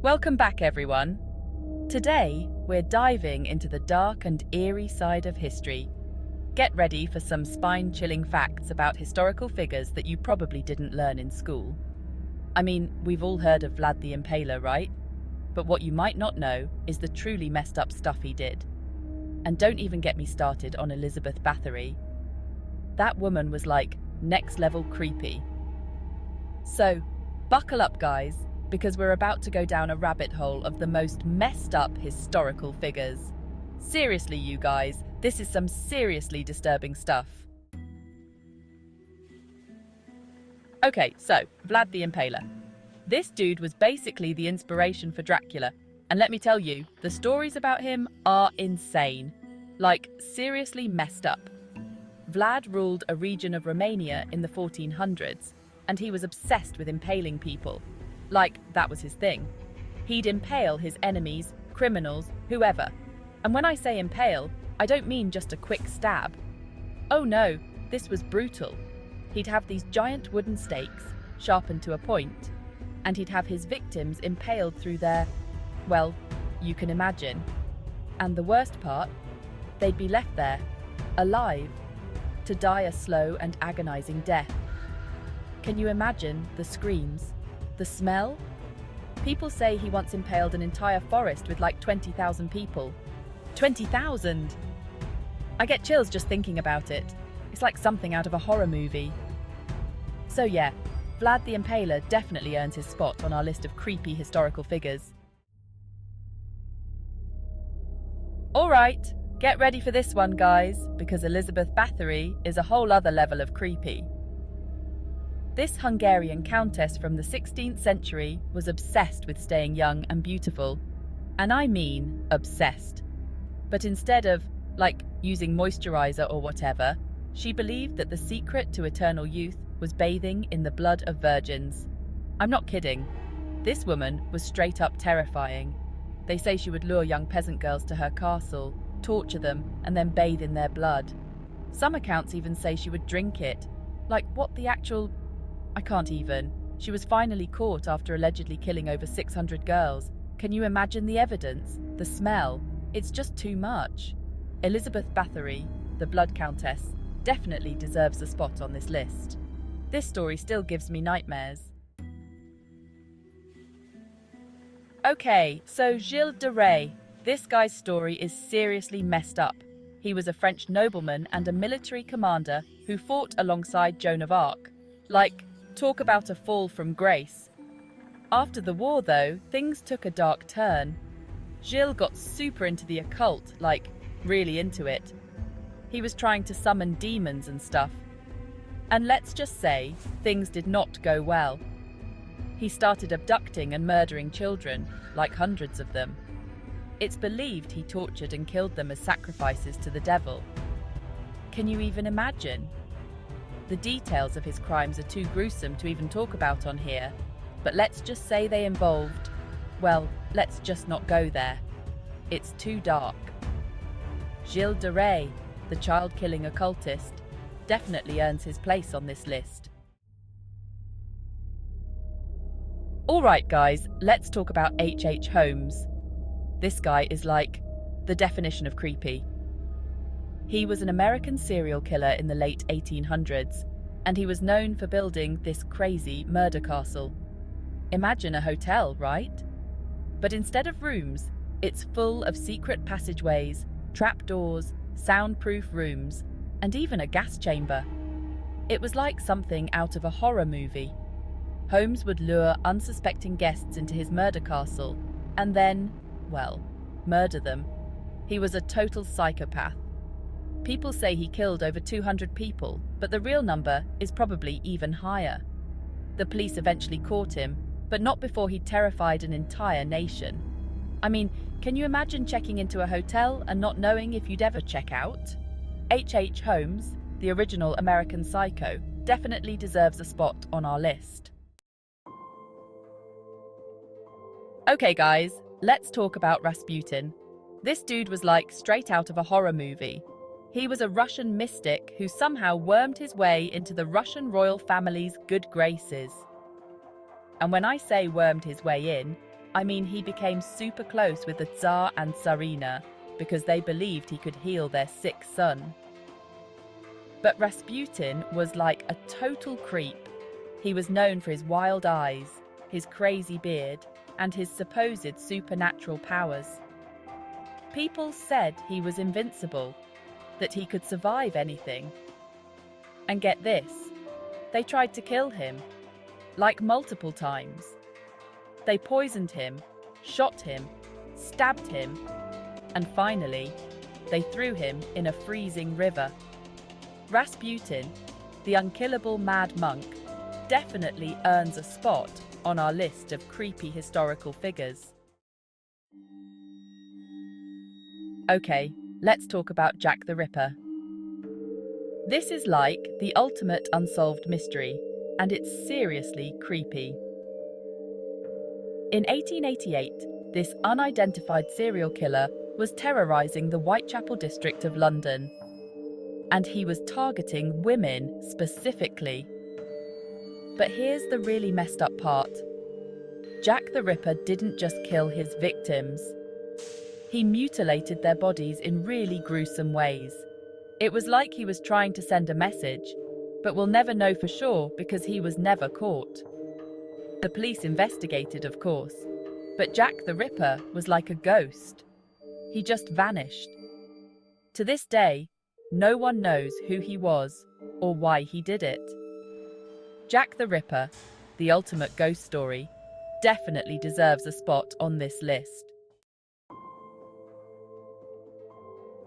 Welcome back, everyone. Today, we're diving into the dark and eerie side of history. Get ready for some spine-chilling facts about historical figures that you probably didn't learn in school. I mean, we've all heard of Vlad the Impaler, right? But what you might not know is the truly messed up stuff he did. And don't even get me started on Elizabeth Bathory. That woman was like next-level creepy. So, buckle up, guys, because we're about to go down a rabbit hole of the most messed up historical figures. Seriously, you guys, this is some seriously disturbing stuff. Okay, so, Vlad the Impaler. This dude was basically the inspiration for Dracula, and let me tell you, the stories about him are insane. Like, seriously messed up. Vlad ruled a region of Romania in the 1400s, and he was obsessed with impaling people. Like, that was his thing. He'd impale his enemies, criminals, whoever. And when I say impale, I don't mean just a quick stab. Oh no, this was brutal. He'd have these giant wooden stakes, sharpened to a point, and he'd have his victims impaled through their, well, you can imagine. And the worst part, they'd be left there, alive, to die a slow and agonizing death. Can you imagine the screams? The smell? People say he once impaled an entire forest with like 20,000 people. 20,000! I get chills just thinking about it. It's like something out of a horror movie. So yeah, Vlad the Impaler definitely earns his spot on our list of creepy historical figures. Alright, get ready for this one, guys, because Elizabeth Bathory is a whole other level of creepy. This Hungarian countess from the 16th century was obsessed with staying young and beautiful. And I mean obsessed. But instead of, like, using moisturizer or whatever, she believed that the secret to eternal youth was bathing in the blood of virgins. I'm not kidding. This woman was straight up terrifying. They say she would lure young peasant girls to her castle, torture them, and then bathe in their blood. Some accounts even say she would drink it. Like, what the actual... I can't even. She was finally caught after allegedly killing over 600 girls. Can you imagine the evidence? The smell? It's just too much. Elizabeth Bathory, the Blood Countess, definitely deserves a spot on this list. This story still gives me nightmares. Okay, so Gilles de Rais. This guy's story is seriously messed up. He was a French nobleman and a military commander who fought alongside Joan of Arc. Like, talk about a fall from grace. After the war, though, things took a dark turn. Gilles got super into the occult, like, really into it. He was trying to summon demons and stuff. And let's just say, things did not go well. He started abducting and murdering children, like hundreds of them. It's believed he tortured and killed them as sacrifices to the devil. Can you even imagine? The details of his crimes are too gruesome to even talk about on here, but let's just say they involved, well, let's just not go there. It's too dark. Gilles de Rais, the child-killing occultist, definitely earns his place on this list. Alright guys, let's talk about H.H. Holmes. This guy is like the definition of creepy. He was an American serial killer in the late 1800s, and he was known for building this crazy murder castle. Imagine a hotel, right? But instead of rooms, it's full of secret passageways, trapdoors, soundproof rooms, and even a gas chamber. It was like something out of a horror movie. Holmes would lure unsuspecting guests into his murder castle, and then, well, murder them. He was a total psychopath. People say he killed over 200 people, but the real number is probably even higher. The police eventually caught him, but not before he terrified an entire nation. I mean, can you imagine checking into a hotel and not knowing if you'd ever check out? H.H. Holmes, the original American Psycho, definitely deserves a spot on our list. Okay guys, let's talk about Rasputin. This dude was like straight out of a horror movie. He was a Russian mystic who somehow wormed his way into the Russian royal family's good graces. And when I say wormed his way in, I mean, he became super close with the Tsar and Tsarina because they believed he could heal their sick son. But Rasputin was like a total creep. He was known for his wild eyes, his crazy beard, and his supposed supernatural powers. People said he was invincible, that he could survive anything. And get this, they tried to kill him, like multiple times. They poisoned him, shot him, stabbed him, and finally, they threw him in a freezing river. Rasputin, the unkillable mad monk, definitely earns a spot on our list of creepy historical figures. Okay, let's talk about Jack the Ripper. This is like the ultimate unsolved mystery, and it's seriously creepy. In 1888, this unidentified serial killer was terrorizing the Whitechapel district of London, and he was targeting women specifically. But here's the really messed up part. Jack the Ripper didn't just kill his victims. He mutilated their bodies in really gruesome ways. It was like he was trying to send a message, but we'll never know for sure because he was never caught. The police investigated, of course, but Jack the Ripper was like a ghost. He just vanished. To this day, no one knows who he was or why he did it. Jack the Ripper, the ultimate ghost story, definitely deserves a spot on this list.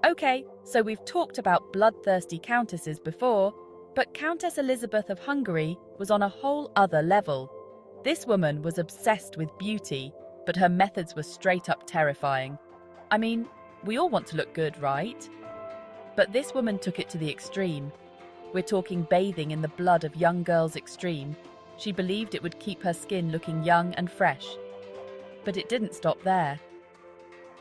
Okay, so we've talked about bloodthirsty countesses before, but Countess Elizabeth of Hungary was on a whole other level. This woman was obsessed with beauty, but her methods were straight up terrifying. I mean, we all want to look good, right? But this woman took it to the extreme. We're talking bathing in the blood of young girls extreme. She believed it would keep her skin looking young and fresh. But it didn't stop there.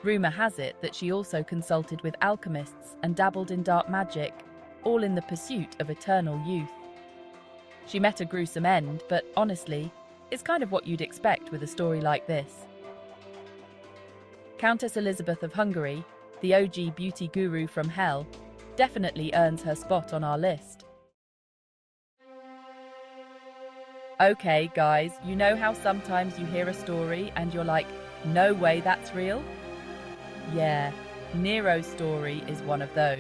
Rumour has it that she also consulted with alchemists and dabbled in dark magic, all in the pursuit of eternal youth. She met a gruesome end, but honestly, it's kind of what you'd expect with a story like this. Countess Elizabeth of Hungary, the OG beauty guru from hell, definitely earns her spot on our list. Okay, guys, you know how sometimes you hear a story and you're like, no way that's real? Yeah, Nero's story is one of those.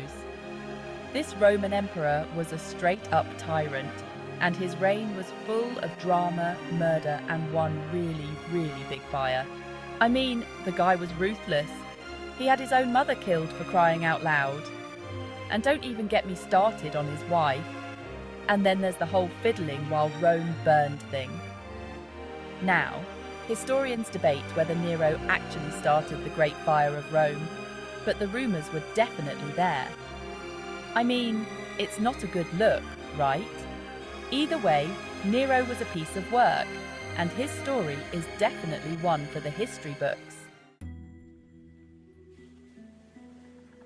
This Roman emperor was a straight-up tyrant, and his reign was full of drama, murder, and one really, really big fire. I mean, the guy was ruthless. He had his own mother killed for crying out loud. And don't even get me started on his wife. And then there's the whole fiddling while Rome burned thing. Now, historians debate whether Nero actually started the Great Fire of Rome, but the rumours were definitely there. I mean, it's not a good look, right? Either way, Nero was a piece of work, and his story is definitely one for the history books.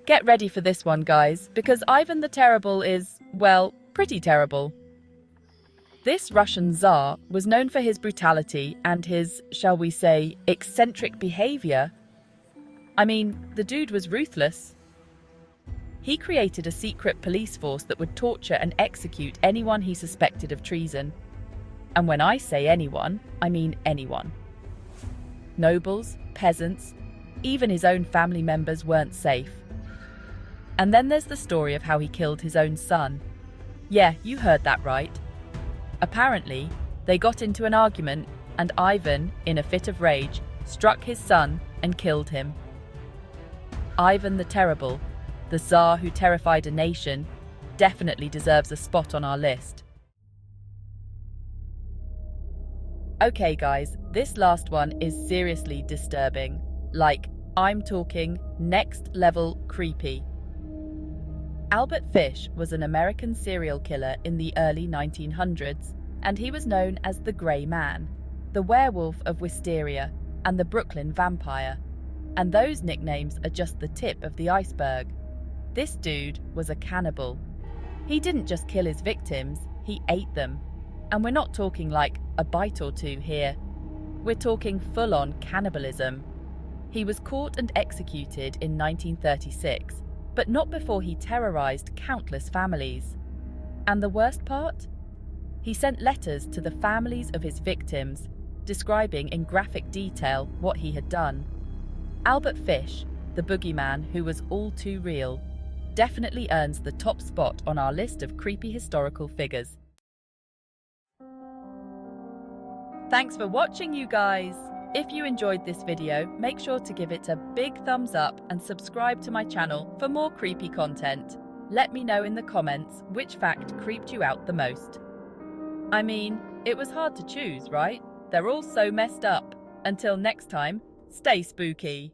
Get ready for this one, guys, because Ivan the Terrible is, well, pretty terrible. This Russian Tsar was known for his brutality and his, shall we say, eccentric behaviour. I mean, the dude was ruthless. He created a secret police force that would torture and execute anyone he suspected of treason. And when I say anyone, I mean anyone. Nobles, peasants, even his own family members weren't safe. And then there's the story of how he killed his own son. Yeah, you heard that right. Apparently, they got into an argument and Ivan, in a fit of rage, struck his son and killed him. Ivan the Terrible, the Tsar who terrified a nation, definitely deserves a spot on our list. Okay guys, this last one is seriously disturbing. Like, I'm talking next level creepy. Albert Fish was an American serial killer in the early 1900s, and he was known as the Grey Man, the Werewolf of Wisteria, and the Brooklyn Vampire. And those nicknames are just the tip of the iceberg. This dude was a cannibal. He didn't just kill his victims, he ate them. And we're not talking like a bite or two here. We're talking full-on cannibalism. He was caught and executed in 1936, but not before he terrorized countless families. And the worst part? He sent letters to the families of his victims, describing in graphic detail what he had done. Albert Fish, the boogeyman who was all too real, definitely earns the top spot on our list of creepy historical figures. Thanks for watching, you guys! If you enjoyed this video, make sure to give it a big thumbs up and subscribe to my channel for more creepy content. Let me know in the comments which fact creeped you out the most. I mean, it was hard to choose, right? They're all so messed up. Until next time, stay spooky.